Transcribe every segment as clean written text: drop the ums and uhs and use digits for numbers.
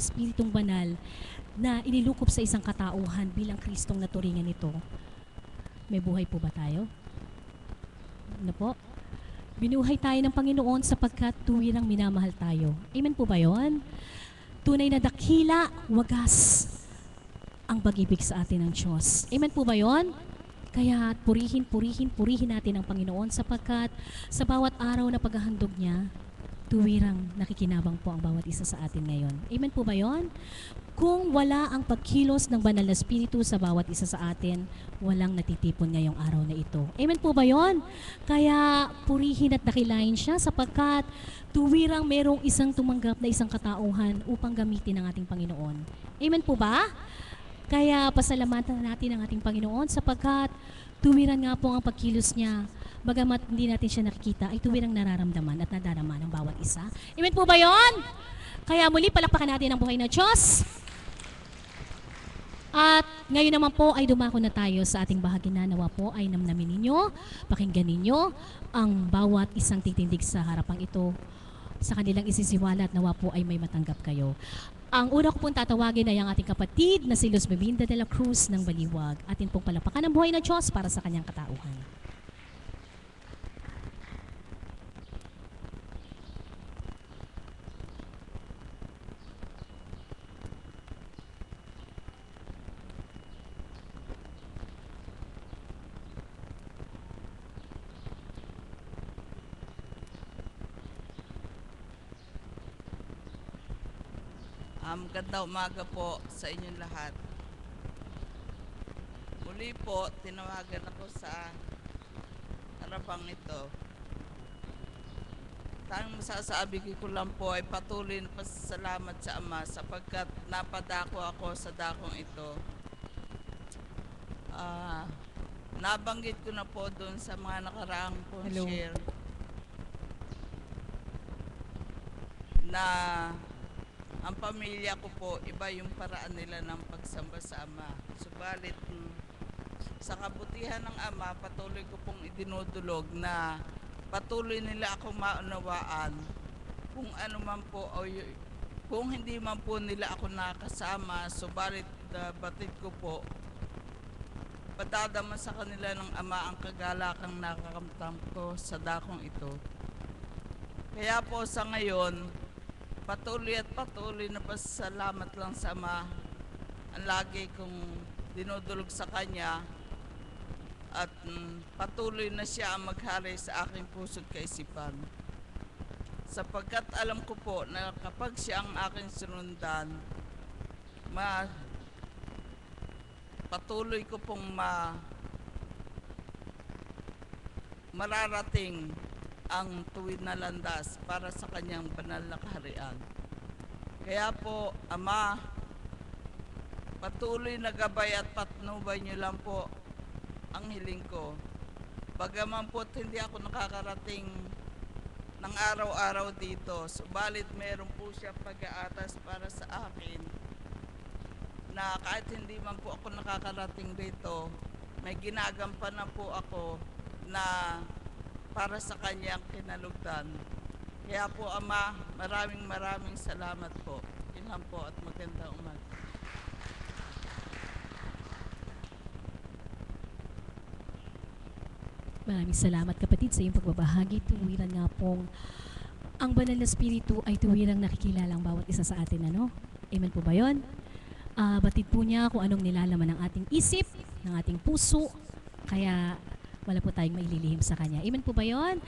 Espiritong banal na inilukob sa isang katauhan bilang Kristong naturingan nito. May buhay po ba tayo? Ano po? Binuhay tayo ng Panginoon sapagkat tuwirang minamahal tayo. Amen po ba yun? Tunay na dakila, wagas ang pag-ibig sa atin ng Diyos. Amen po ba yun? Kaya purihin natin ang Panginoon sapagkat sa bawat araw na paghahandog niya, tuwirang nakikinabang po ang bawat isa sa atin ngayon. Amen po ba yun? Kung wala ang pagkilos ng banal na Espiritu sa bawat isa sa atin, walang natitipon ngayong araw na ito. Amen po ba yun? Kaya purihin at dakilain siya sapagkat tuwirang merong isang tumanggap na isang katauhan upang gamitin ng ating Panginoon. Amen po ba? Kaya pasalamatan natin ang ating Panginoon sapagkat tuwiran nga po ang pagkilos niya. Bagamat hindi natin siya nakikita, ay tuwirang nararamdaman at nadarama ng bawat isa. Amen po ba yon? Kaya muli palakpakan natin ang buhay na Diyos. At ngayon naman po ay dumako na tayo sa ating bahagi na nawa po ay namnamin ninyo, pakinggan ninyo ang bawat isang titindig sa harapang ito sa kanilang isisiwala at nawa po ay may matanggap kayo. Ang una ko pong tatawagin ay ang ating kapatid na si Luz Bebinda de la Cruz ng Baliwag. Atin pong palapakan ang buhay na Diyos para sa kanyang katauhan. Magandang umaga po sa inyong lahat. Muli po, tinawagan ako sa harapang ito. Tanging masasabi ko lang po ay patuloy na pasasalamat sa Ama sapagkat napadako ako sa dakong ito. Nabanggit ko na po doon sa mga nakaraang pong share na ang pamilya ko po, iba yung paraan nila ng pagsamba sa Ama. Subalit, sa kabutihan ng Ama, patuloy ko pong idinudulog na patuloy nila akong maunawaan kung ano man po, o kung hindi man po nila ako nakasama, subalit batid ko po, padadama sa kanila ng Ama ang kagalakang nakakamtam ko sa dakong ito. Kaya po sa ngayon, patuloy na pasalamat lang sa Ama ang lagi kong dinudulog sa Kanya at patuloy na siya ang maghari sa aking puso't kaisipan. Sapagkat alam ko po na kapag siya ang aking sinundan, patuloy ko pong mararating ang tuwid na landas para sa kanyang banal na kaharian. Kaya po, Ama, patuloy na gabay at patnubay niyo lang po ang hiling ko. Bagaman po hindi ako nakakarating ng araw-araw dito, subalit meron po siya pag-aatas para sa akin na kahit hindi man po ako nakakarating dito, may ginagampanan po ako na para sa kanyang kinalugdan. Kaya po, Ama, maraming salamat po. Yun lang po at magandang umaga. Maraming salamat kapatid sa iyong pagbabahagi. Tuwiran nga pong ang banal na Espiritu ay tuwirang nakikilala ang bawat isa sa atin. Ano? Amen po ba yun? Batid po niya kung anong nilalaman ng ating isip, ng ating puso. Kaya wala po tayong maililihim sa Kanya. Amen po ba yun?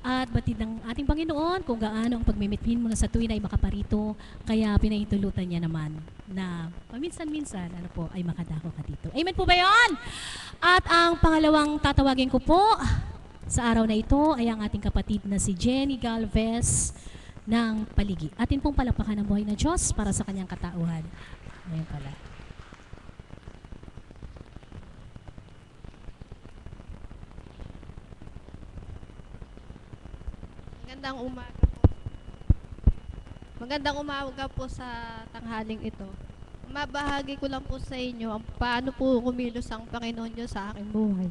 At batid ng ating Panginoon kung gaano ang pagmimithin mo na sa tuwin ay makaparito, kaya pinahintulutan niya naman na paminsan-minsan ay makadako ka dito. Amen po ba yun? At ang pangalawang tatawagin ko po sa araw na ito ay ang ating kapatid na si Jenny Galvez ng Paligi. Atin pong palapakan ng buhay na Diyos para sa kanyang katauhan. Ngayon pala. Magandang umaga po. Magandang umaga po sa tanghaling ito. Mabahagi ko lang po sa inyo ang paano po kumilos ang Panginoon Diyos sa aking buhay.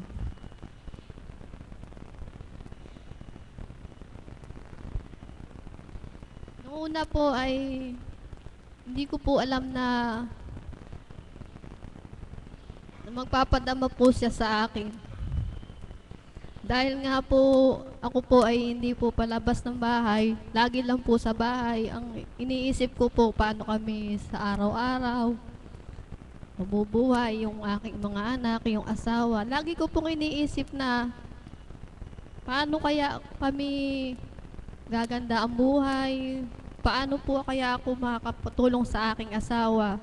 Noong una po ay hindi ko po alam na magpapadama po siya sa akin. Dahil nga po, ako po ay hindi po palabas ng bahay. Lagi lang po sa bahay. Ang iniisip ko po, paano kami sa araw-araw mabubuhay, yung aking mga anak, yung asawa. Lagi ko pong iniisip na, paano kaya kami gaganda ang buhay? Paano po kaya ako makakapatulong sa aking asawa?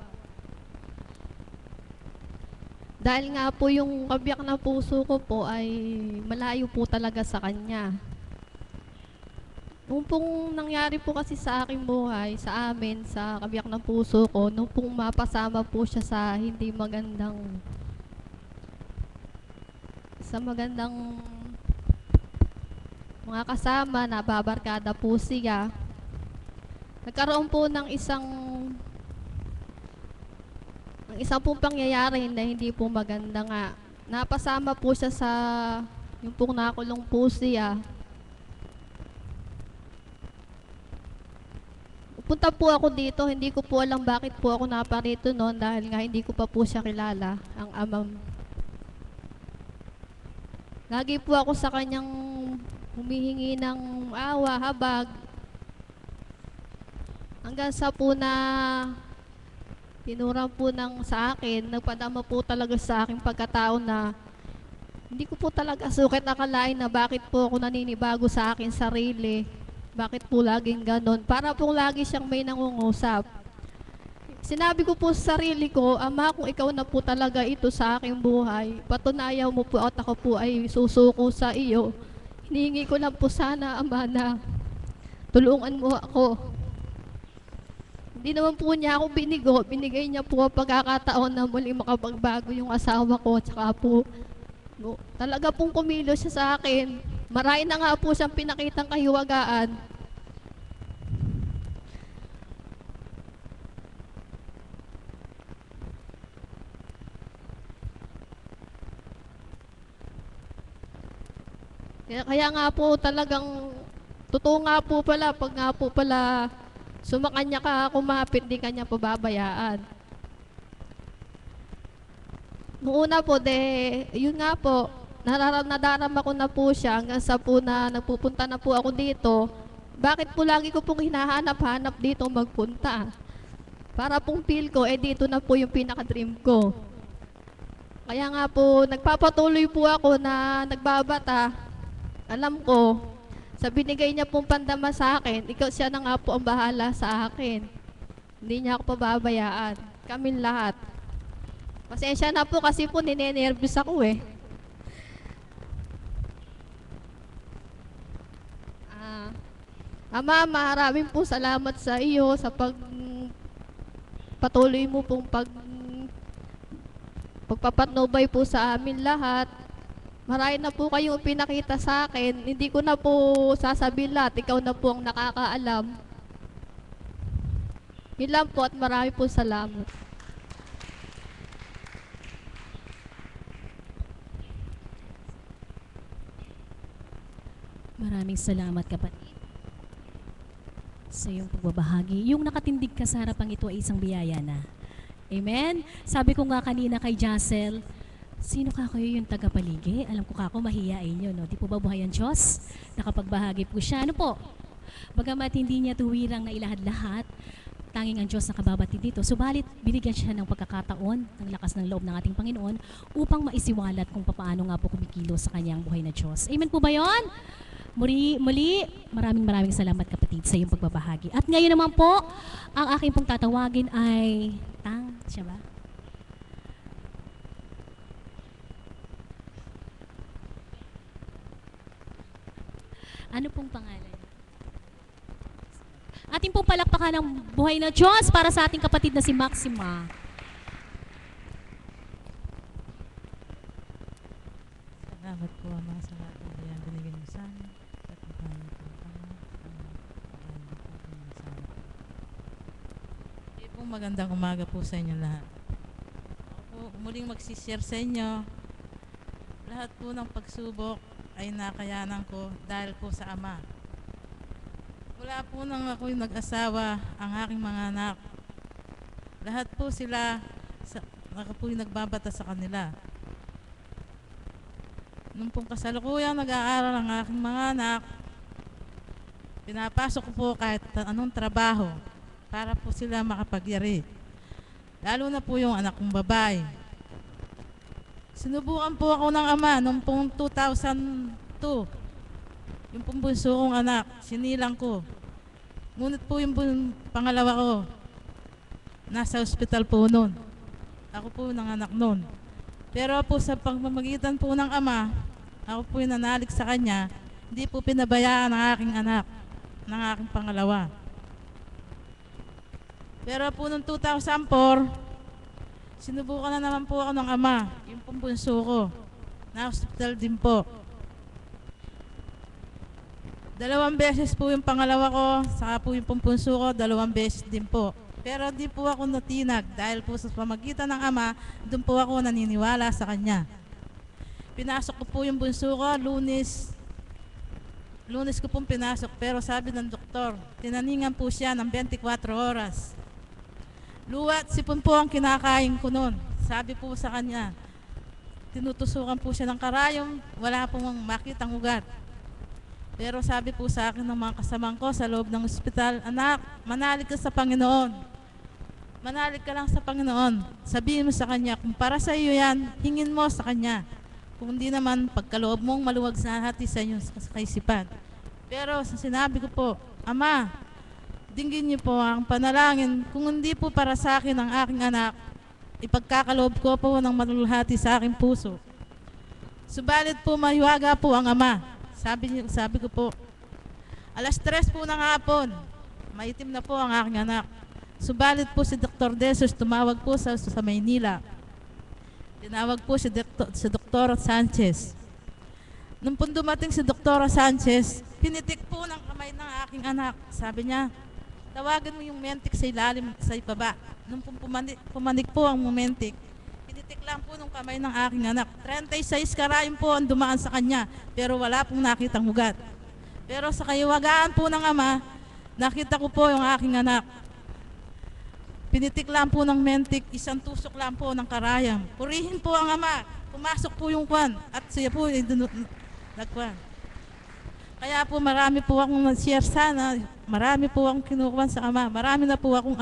Dahil nga po yung kabiyak na puso ko po ay malayo po talaga sa kanya. Nung pong nangyari po kasi sa aking buhay, sa amin, sa kabiyak na puso ko, nung pong mapasama po siya sa magandang mga kasama na babarkada po siya, nagkaroon po ng isang pong pangyayari na hindi po maganda nga. Napasama po siya sa yung pong nakulong po siya. Punta po ako dito, hindi ko po alam bakit po ako naparito noon dahil nga hindi ko pa po siya kilala, ang amam. Lagi po ako sa kanyang humihingi ng awa, habag. Hanggang sa po na tinura po sa akin, nagpadama po talaga sa aking pagkatao na hindi ko po talaga sukat akalain na bakit po ako naninibago sa akin sarili. Bakit po laging ganon? Para po lagi siyang may nangungusap. Sinabi ko po sa sarili ko, Ama, kung ikaw na po talaga ito sa aking buhay, patunayan mo po at ako po ay susuko sa iyo. Hinihingi ko lang po sana, Ama, na tulungan mo ako. Hindi naman po niya ako binigo. Binigay niya po ang pagkakataon na muli makapagbago yung asawa ko. Tsaka po, no, talaga pong kumilos siya sa akin. Marami na nga po siyang pinakitang kahiwagaan. Kaya nga po talagang, totoo nga po pala, pag nga po pala sumakanya ka, kumapit, di kanya pababayaan. Noong una po, yun nga po, nadarama ko na po siya hanggang sa po na nagpupunta na po ako dito. Bakit po lagi ko pong hinahanap-hanap dito magpunta? Para pong feel ko, dito na po yung pinaka-dream ko. Kaya nga po, nagpapatuloy po ako na nagbabata. Alam ko, sa binigay niya pong pandama sa akin, siya na nga po ang bahala sa akin. Hindi niya ako pababayaan. Kaming lahat. Pasensya na po kasi po ninenervous ako eh. Ama, maraming po salamat sa iyo sa patuloy mo pong pagpapatnubay po sa amin lahat. Marami na po kayong pinakita sa akin. Hindi ko na po sasabihin lahat. Ikaw na po ang nakakaalam. Yun lang po at marami po salamat. Maraming salamat, kapatid, sa iyong pagbabahagi. Yung nakatindig ka sa harapang ito ay isang biyaya na. Amen? Sabi ko nga kanina kay Jacel, sino ka kayo yung tagapaligi? Alam ko kako mahiyain nyo, no? Di po ba buhay ang Diyos? Nakapagbahagi po siya. Ano po? Bagamat hindi niya tuwirang na ilahad-lahat, tanging ang Diyos nakababatid dito. Subalit, binigyan siya ng pagkakataon, ng lakas ng loob ng ating Panginoon, upang maisiwalat kung paano nga po kumikilos sa kanyang buhay na Diyos. Amen po ba yon? Muli, maraming salamat, kapatid, sa iyong pagbabahagi. At ngayon naman po, ang aking pong tatawagin ay Tang, siya ba? Ano pong pangalan niya? Ating pong palakpakan ng buhay na Diyos para sa ating kapatid na si Maxima. Salamat po, Ama, sa lahat ng bayan binigyan mo sa amin. At maraming po, Ama, magandang umaga po sa inyo lahat. Ako po muling magsishare sa inyo. Lahat po ng pagsubok ay nakayanan ko dahil po sa Ama. Mula po nang ako'y nag-asawa, ang aking mga anak Lahat po sila, ako po yung nagbabata sa kanila. Nung pong kasalukuyang nag-aaral ang aking mga anak, pinapasok ko po kahit anong trabaho para po sila makapagyari. Lalo na po yung anak kong babae. Sinubukan po ako ng ama noong pong 2002. Yung pong bunso kong anak, sinilang ko. Ngunit po yung pangalawa ko, nasa ospital po noon. Ako po yung anak noon. Pero po sa pamamagitan po ng ama, ako po yung nanalig sa kanya, hindi po pinabayaan ng aking anak, ng aking pangalawa. Pero po noong 2004, sinubukan na naman po ako ng ama, yung pong bunso ko, na hospital din po. 2 beses po yung pangalawa ko, saka po yung pong bunso ko, 2 beses din po. Pero di po ako natinag dahil po sa pamagitan ng ama, doon po ako naniniwala sa kanya. Pinasok ko po yung bunso ko, Lunes ko pong pinasok, pero sabi ng doktor, tinaningan po siya ng 24 oras. Luwat, sipon po ang kinakain ko noon. Sabi po sa kanya, tinutusukan po siya ng karayom, wala pong makitang ugat. Pero sabi po sa akin ng mga kasamang ko sa loob ng ospital, anak, manalig ka sa Panginoon. Manalig ka lang sa Panginoon. Sabihin mo sa Kanya, kung para sa iyo yan, hingin mo sa Kanya. Kung hindi naman, pagkaloob mong maluwag sa hati sa inyong kaisipan. Pero sa sinabi ko po, Ama, dinggin niyo po ang panalangin. Kung hindi po para sa akin ang aking anak, ipagkakaloob ko po ng malulhati sa aking puso. Subalit po, mahiwaga po ang Ama. Sabi ko po, 3:00 po ng hapon, maitim na po ang aking anak. Subalit po si Dr. Desos tumawag po sa Maynila. Tinawag po si Dr. Sanchez. Nung po dumating si Dr. Sanchez, pinitik po ng kamay ng aking anak. Sabi niya, tawagan mo yung mentik sa ilalim, sa ibaba. Nung pumanik po ang mentik, pinitik lang po ng kamay ng aking anak. 36 karayom po ang dumaan sa kanya, pero wala pong nakitang ugat. Pero sa kahiwagaan po ng ama, nakita ko po yung aking anak. Pinitik lang po ng mentik, 1 tusok lang po ng karayam. Purihin po ang ama, pumasok po yung kwan, at siya po nagkwan. Kaya po marami po akong nag-share sana, marami po akong kinukuhan sa ama, marami na po akong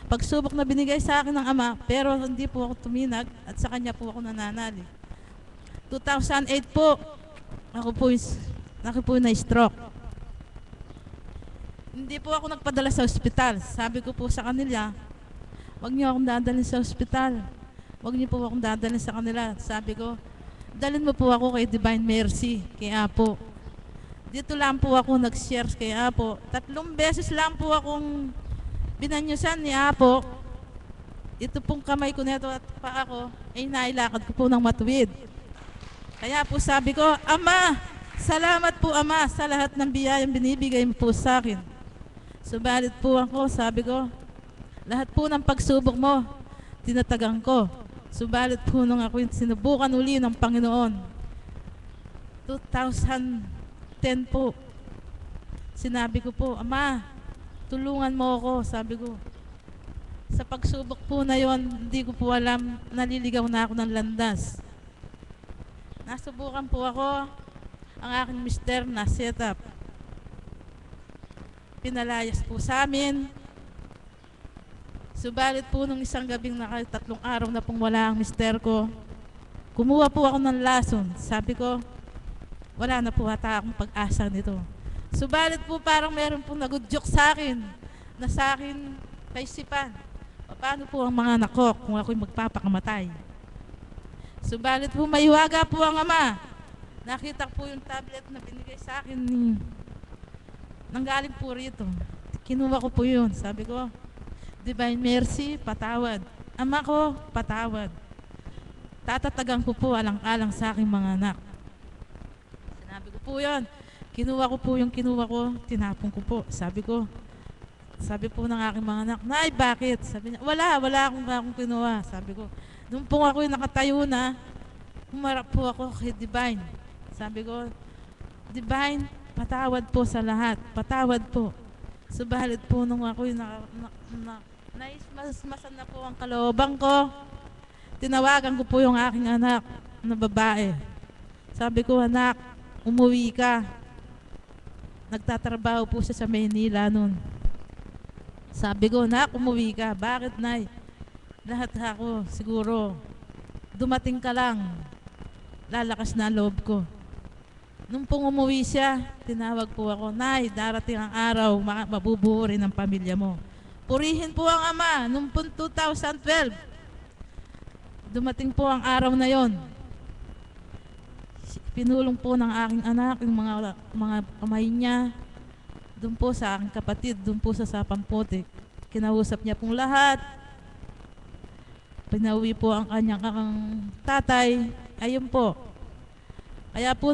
pagsubok na binigay sa akin ng ama, pero hindi po ako tuminag at sa kanya po ako nananalig. 2008 po, ako po na-stroke. Hindi po ako nagpadala sa ospital. Sabi ko po sa kanila, wag niyo akong dadalhin sa ospital. Wag niyo po akong dadalhin sa kanila. Sabi ko, dalhin mo po ako kay Divine Mercy, kay Apo. Dito lang po ako nag-share kay Apo. 3 beses lang po akong binanyusan ni Apo. Ito pong kamay ko neto at paa ko, ay nailakad ko po ng matuwid. Kaya po sabi ko, Ama, salamat po Ama sa lahat ng biyayang binibigay mo po sa akin. Subalit po ako, sabi ko, lahat po ng pagsubok mo, tinatagang ko. Subalit po nung ako sinubukan uli ng Panginoon, 2010 po, sinabi ko po, Ama, tulungan mo ako, sabi ko. Sa pagsubok po na yon, hindi ko po alam, naliligaw na ako ng landas. Nasubukan po ako, ang aking mister na setup. Pinalayas po sa amin. Subalit po nung isang gabing 3 araw na pong wala ang mister ko, kumuha po ako ng lason. Sabi ko, wala na po ata akong pag-asa nito. Subalit po parang meron pong nagudyok sa akin, na sa akin kaisipan. Paano po ang mga anak ko kung ako'y magpapakamatay? Subalit po maiwaga po ang ama. Nakita po yung tablet na binigay sa akin nanggaling po rito. Kinuha ko po yun. Sabi ko, Divine Mercy, patawad. Ama ko, patawad. Tatatagang ko po alang-alang sa aking mga anak. Sinabi ko po yun. Kinuha ko po yung kinuha ko, tinapon ko po. Sabi po ng aking mga anak, Nay, bakit? Sabi niya, wala akong kinuha. Sabi ko, nung po ako'y nakatayo na, humarap po ako kay Divine. Sabi ko, Divine, patawad po sa lahat. Patawad po. Subalit po nung ako'y Naismasmasan na po ang kalooban ko. Tinawagan ko po yung aking anak na babae. Sabi ko, anak, umuwi ka. Nagtatrabaho po siya sa Maynila noon. Sabi ko, anak, umuwi ka. Bakit, Nay? Lahat ako, siguro, dumating ka lang. Lalakas na ang loob ko. Nung pong umuwi siya, tinawag po ako, Nay, darating ang araw, mabubuo rin ang pamilya mo. Purihin po ang Ama. Nung pong 2012, dumating po ang araw na yon. Pinulong po ng aking anak yung mga kamay niya doon po sa aking kapatid, doon po sa Sapampotek. Kinausap niya pong lahat. Pinauwi po ang kanyang tatay. Ayun po. Kaya po